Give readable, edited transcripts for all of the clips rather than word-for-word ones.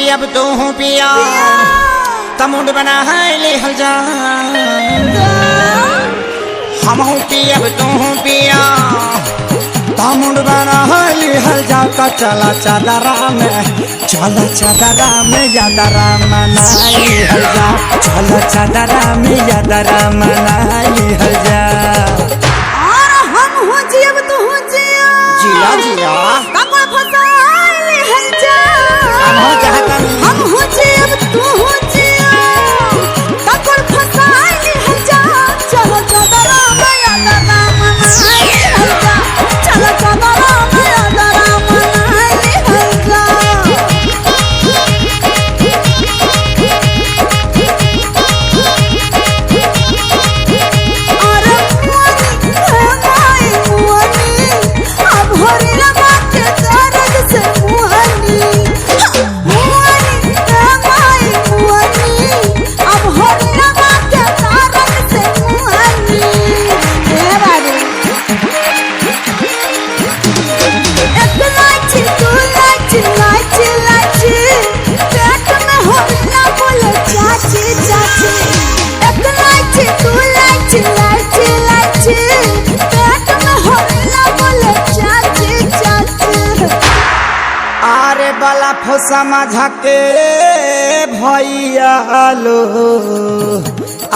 पियब तू पिया तमुंड बना ले हल जा हम पियब तू पिया तमुंड बना ले हल जाता चला चादरा में यादरा मनाई हल जा चला चादरा में यादरा मनाई हल जा और हम हो जियब तू हो जिया जिया जिया कपड़ फसाई हल जा हम हो जियब तू हो जिया कपड़ फसाई हल जा चलो चादरा में यादरा मनाई हल जा चलो चादरा में यादरा मनाई हल जा समझ के भैया लो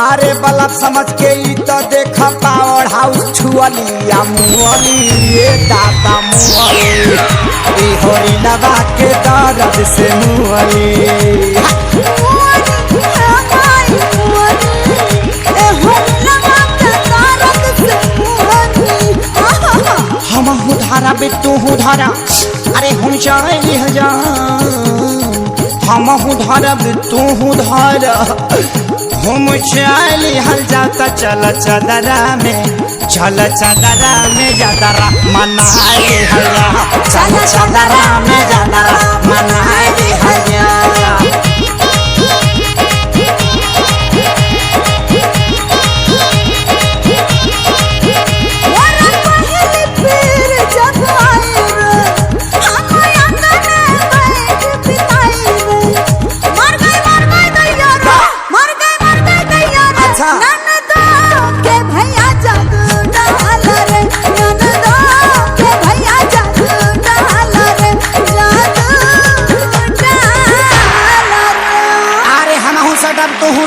अरे बल्लभ समझ के ई तो देख पावर हाउस छुअलिया मुअली ये दादा मुअली ई होरी लगा के दर्द से मुअली हम उधारा बे तू उधारा अरे हम चाहे जा हम उधारब तू उधार हम चाहे हल जाता चल चादरा में यादरा मनाई हल चल चादरा में यादरा मनाई हल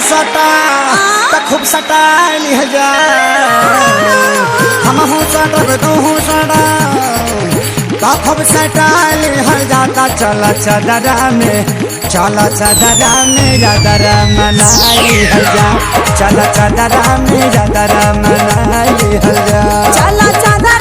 सटा तो खूब सटा लिह जा हम सटब तू सटा तो खूब सटा लिह जाता चल चादरा में यादरा मनाई हल जा चल चादरा में यादरा मनाई हल जा चला चादरा